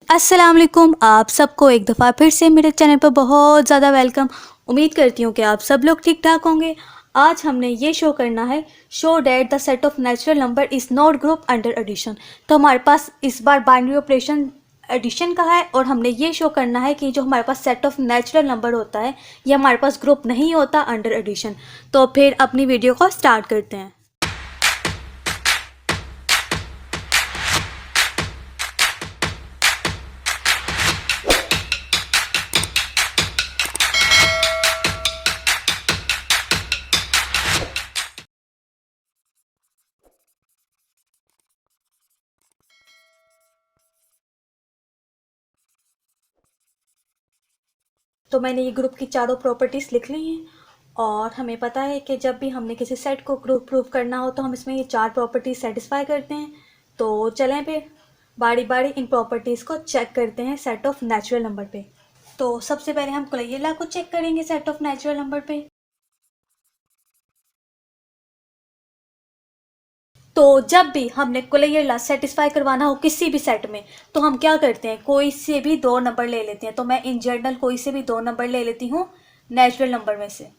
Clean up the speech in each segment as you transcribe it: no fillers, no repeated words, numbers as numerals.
अस्सलाम वालेकुम। आप सबको एक दफ़ा फिर से मेरे चैनल पर बहुत ज़्यादा वेलकम। उम्मीद करती हूँ कि आप सब लोग ठीक ठाक होंगे। आज हमने ये शो करना है, show that the set of natural number is not group under addition. तो हमारे पास इस बार बाइनरी ऑपरेशन एडिशन का है और हमने ये शो करना है कि जो हमारे पास सेट ऑफ नेचुरल नंबर होता है ये हमारे पास ग्रुप नहीं होता अंडर एडिशन। तो फिर अपनी वीडियो को स्टार्ट करते हैं। तो मैंने ये ग्रुप की चारों प्रॉपर्टीज़ लिख ली हैं और हमें पता है कि जब भी हमने किसी सेट को ग्रुप प्रूव करना हो तो हम इसमें ये चार प्रॉपर्टीज़ सेटिस्फाई करते हैं। तो चलें फिर बारी बारी इन प्रॉपर्टीज़ को चेक करते हैं सेट ऑफ नेचुरल नंबर पे। तो सबसे पहले हम कुलैया लॉ को चेक करेंगे सेट ऑफ नेचुरल नंबर पे। तो जब भी हमने कुलैया लॉ सेटिस्फाई करवाना हो किसी भी सेट में तो हम क्या करते हैं, कोई से भी दो नंबर ले लेते हैं। तो मैं इन जनरल कोई से भी दो नंबर ले लेती हूँ नेचुरल नंबर में से,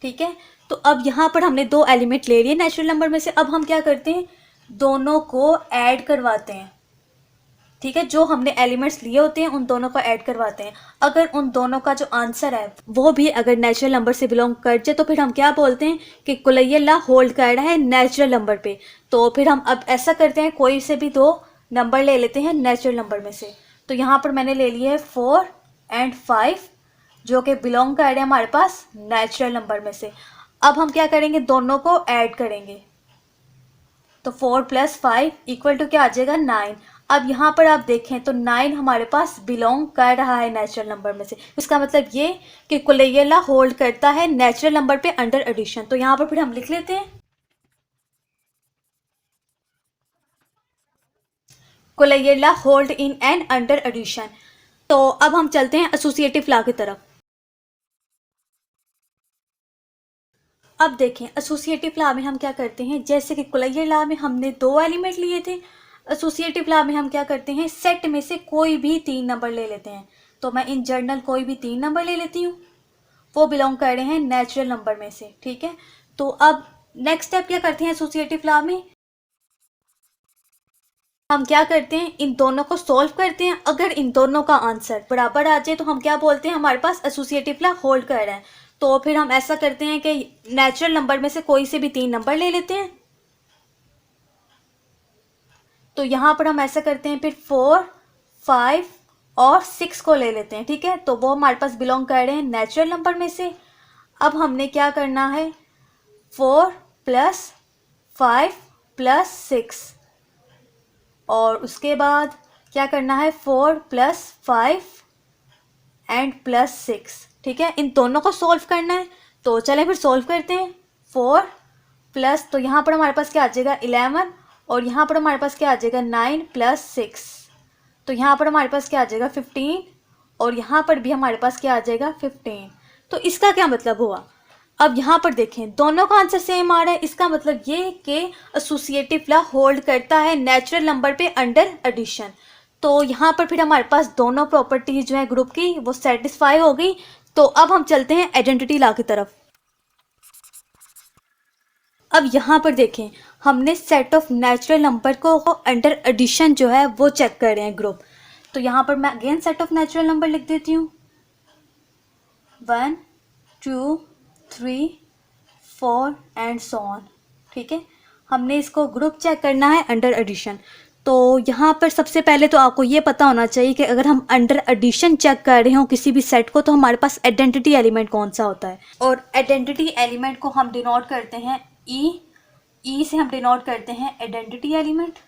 ठीक है। तो अब यहाँ पर हमने दो एलिमेंट ले लिए नेचुरल नंबर में से। अब हम क्या करते हैं, दोनों को ऐड करवाते हैं, ठीक है। जो हमने एलिमेंट्स लिए होते हैं उन दोनों को ऐड करवाते हैं। अगर उन दोनों का जो आंसर है वो भी अगर नेचुरल नंबर से बिलोंग कर जाए तो फिर हम क्या बोलते हैं कि कुलैया लॉ होल्ड कर रहा है नेचुरल नंबर पे। तो फिर हम अब ऐसा करते हैं, कोई से भी दो नंबर ले लेते हैं नेचुरल नंबर में से। तो यहाँ पर मैंने ले लिए है 4 एंड 5 जो कि बिलोंग कर रहे हैं हमारे पास नेचुरल नंबर में से। अब हम क्या करेंगे, दोनों को ऐड करेंगे। तो 4 + 5 इक्वल टू क्या आ जाएगा, 9। अब यहाँ पर आप देखें तो 9 हमारे पास बिलोंग कर रहा है नेचुरल नंबर में से। इसका मतलब ये कि कुलैया लॉ होल्ड करता है नेचुरल नंबर पे अंडर एडिशन। तो यहाँ पर फिर हम लिख लेते हैं कुलैया law hold in and under addition. तो अब हम चलते हैं एसोसिएटिव लॉ की तरफ। अब देखें एसोसिएटिव लॉ में हम क्या करते हैं, जैसे कि कुलैया लॉ में हमने दो एलिमेंट लिए थे, एसोसिएटिव लॉ में हम क्या करते हैं, सेट में से कोई भी तीन नंबर ले लेते हैं। तो मैं इन जनरल कोई भी तीन नंबर ले लेती हूँ, वो बिलोंग कर रहे हैं नेचुरल नंबर में से, ठीक है। तो अब नेक्स्ट स्टेप क्या करते हैं एसोसिएटिव लॉ में, हम क्या करते हैं, इन दोनों को सॉल्व करते हैं। अगर इन दोनों का आंसर बराबर आ जाए तो हम क्या बोलते हैं, हमारे पास एसोसिएटिव लॉ होल्ड कर रहा है। तो फिर हम ऐसा करते हैं कि नेचुरल नंबर में से कोई से भी तीन नंबर ले लेते हैं। तो यहाँ पर हम ऐसा करते हैं, फिर 4, 5 और 6 को ले लेते हैं, ठीक है। तो वो हमारे पास बिलोंग कर रहे हैं नेचुरल नंबर में से। अब हमने क्या करना है, 4 + 5 + 6 और उसके बाद क्या करना है, 4 + 5 एंड +6, ठीक है। इन दोनों को सॉल्व करना है। तो चलें फिर सॉल्व करते हैं। 4 प्लस, तो यहाँ पर हमारे पास क्या आ जाएगा 11 और यहाँ पर हमारे पास क्या आ जाएगा 9 + 6। तो यहाँ पर हमारे पास क्या आ जाएगा 15 और यहाँ पर भी हमारे पास क्या आ जाएगा 15। तो इसका क्या मतलब हुआ, अब यहाँ पर देखें दोनों का आंसर सेम आ रहा है। इसका मतलब ये कि एसोसिएटिव लॉ होल्ड करता है नेचुरल नंबर पे अंडर एडिशन। तो यहाँ पर फिर हमारे पास दोनों प्रॉपर्टीज जो है ग्रुप की वो सेटिस्फाई हो गई। तो अब हम चलते हैं आइडेंटिटी लॉ की तरफ। अब यहाँ पर देखें हमने सेट ऑफ नेचुरल नंबर को अंडर एडिशन जो है वो चेक कर रहे हैं ग्रुप। तो यहाँ पर मैं again set of natural number लिख देती हूँ, 1 2 3 4 एंड सो ऑन, ठीक है। हमने इसको ग्रुप चेक करना है अंडर एडिशन। तो यहाँ पर सबसे पहले तो आपको ये पता होना चाहिए कि अगर हम अंडर एडिशन चेक कर रहे हो किसी भी सेट को तो हमारे पास आइडेंटिटी एलिमेंट कौन सा होता है। और आइडेंटिटी एलिमेंट को हम डिनोट करते हैं ई से हम डिनोट करते हैं आइडेंटिटी एलिमेंट।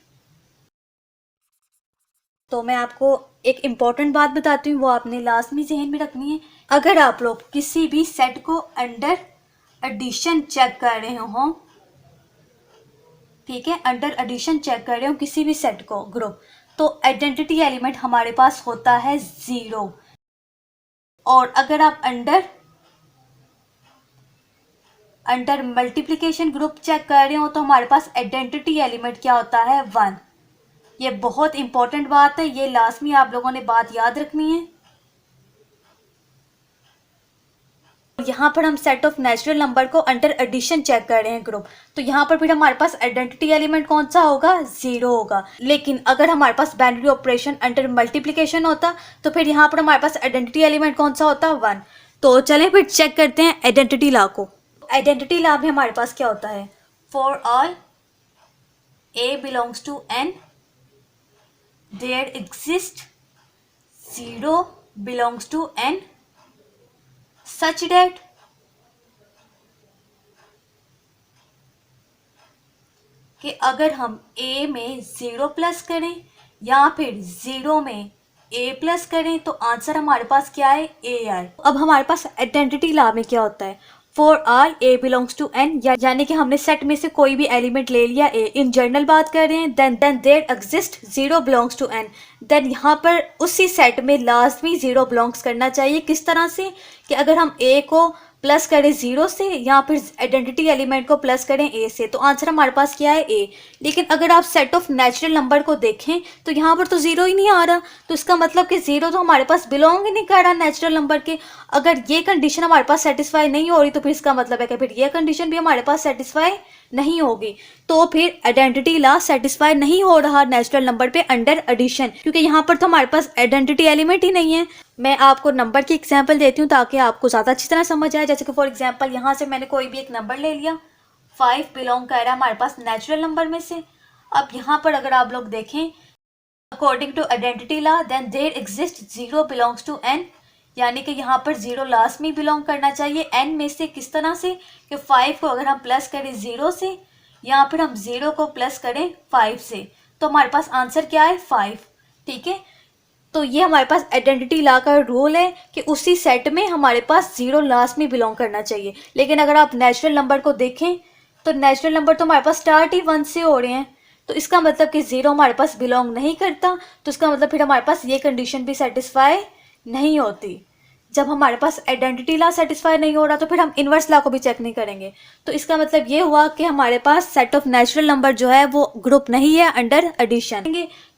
तो मैं आपको एक इम्पॉर्टेंट बात बताती हूँ, वो आपने लास्ट में जहन में रखनी है। अगर आप लोग किसी भी सेट को अंडर एडिशन चेक कर रहे हो, ठीक है, अंडर एडिशन चेक कर रहे हो किसी भी सेट को ग्रुप, तो आइडेंटिटी एलिमेंट हमारे पास होता है 0। और अगर आप अंडर मल्टीप्लिकेशन ग्रुप चेक कर रहे हो तो हमारे पास आइडेंटिटी एलिमेंट क्या होता है 1। ये बहुत इंपॉर्टेंट बात है, ये लाजमी आप लोगों ने बात याद रखनी है। यहाँ पर हम सेट ऑफ नेचुरल नंबर को अंडर एडिशन चेक कर रहे हैं ग्रुप, तो यहाँ पर फिर हमारे पास आइडेंटिटी एलिमेंट कौन सा होगा, 0 होगा। लेकिन अगर हमारे पास बाइनरी ऑपरेशन अंडर मल्टीप्लिकेशन होता तो फिर यहाँ पर हमारे पास आइडेंटिटी एलिमेंट कौन सा होता, 1। तो चलें फिर चेक करते हैं आइडेंटिटी लॉ को। आइडेंटिटी लॉ में हमारे पास क्या होता है, for all A belongs to N, there exist 0 belongs to N such that कि अगर हम A में 0 प्लस करें या फिर 0 में A प्लस करें तो आंसर हमारे पास क्या है, A आए। अब हमारे पास आइडेंटिटी लॉ में क्या होता है, for all A belongs to N, यानी कि हमने सेट में से कोई भी एलिमेंट ले लिया A, इन जनरल बात कर रहे हैं, then there exist 0 belongs to N, then यहाँ पर उसी सेट में लाजमी 0 बिलोंग्स करना चाहिए। किस तरह से कि अगर हम A को प्लस करें 0 से या फिर आइडेंटिटी एलिमेंट को प्लस करें A से, तो आंसर हमारे पास क्या है, A। लेकिन अगर आप सेट ऑफ नेचुरल नंबर को देखें तो यहाँ पर तो 0 ही नहीं आ रहा, तो इसका मतलब कि 0 तो हमारे पास बिलोंग ही नहीं कर रहा नेचुरल नंबर के। अगर ये कंडीशन हमारे पास सेटिस्फाई नहीं हो रही तो फिर इसका मतलब है कि फिर ये कंडीशन भी हमारे पास सेटिस्फाई नहीं होगी, तो फिर आइडेंटिटी लॉ सेटिस्फाई नहीं हो रहा नेचुरल नंबर पे अंडर एडिशन, क्योंकि यहाँ पर तो हमारे पास आइडेंटिटी एलिमेंट ही नहीं है। मैं आपको नंबर की एग्जांपल देती हूँ ताकि आपको ज़्यादा अच्छी तरह समझ आए। जैसे कि फॉर एग्जांपल यहाँ से मैंने कोई भी एक नंबर ले लिया, 5 बिलोंग कर रहा है हमारे पास नेचुरल नंबर में से। अब यहाँ पर अगर आप लोग देखें, according to identity law then there exist 0 belongs to N, यानी कि यहाँ पर 0 लास्ट में बिलोंग करना चाहिए N में से। किस तरह से कि 5 को अगर हम प्लस करें 0 से या फिर हम 0 को प्लस करें 5 से, तो हमारे पास आंसर क्या है, 5। ठीक है, तो ये हमारे पास आइडेंटिटी लॉ का रूल है कि उसी सेट में हमारे पास 0 लास्ट में बिलोंग करना चाहिए। लेकिन अगर आप नेचुरल नंबर को देखें तो नेचुरल नंबर तो हमारे पास स्टार्ट ही 1 से हो रहे हैं, तो इसका मतलब कि 0 हमारे पास बिलोंग नहीं करता, तो इसका मतलब फिर हमारे पास ये कंडीशन भी सेटिस्फाई नहीं होती। जब हमारे पास आइडेंटिटी लॉ सेटिस्फाई नहीं हो रहा तो फिर हम इन्वर्स लॉ को भी चेक नहीं करेंगे, तो इसका मतलब ये हुआ कि हमारे पास सेट ऑफ नेचुरल नंबर जो है वो ग्रुप नहीं है अंडर एडिशन।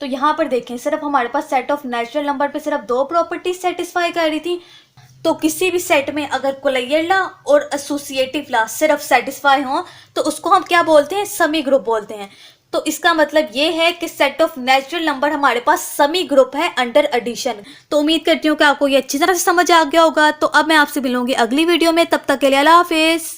तो यहाँ पर देखें, सिर्फ हमारे पास सेट ऑफ नेचुरल नंबर पे सिर्फ 2 प्रॉपर्टीज सेटिस्फाई कर रही थी। तो किसी भी सेट में अगर कोलेयर लॉ और एसोसिएटिव लॉ सिर्फ सेटिस्फाई हो तो उसको हम क्या बोलते हैं, समी ग्रुप बोलते हैं। तो इसका मतलब ये है कि सेट ऑफ नेचुरल नंबर हमारे पास समी ग्रुप है अंडर एडिशन। तो उम्मीद करती हूँ कि आपको ये अच्छी तरह से समझ आ गया होगा। तो अब मैं आपसे मिलूंगी अगली वीडियो में, तब तक के लिए अल्लाह हाफिज।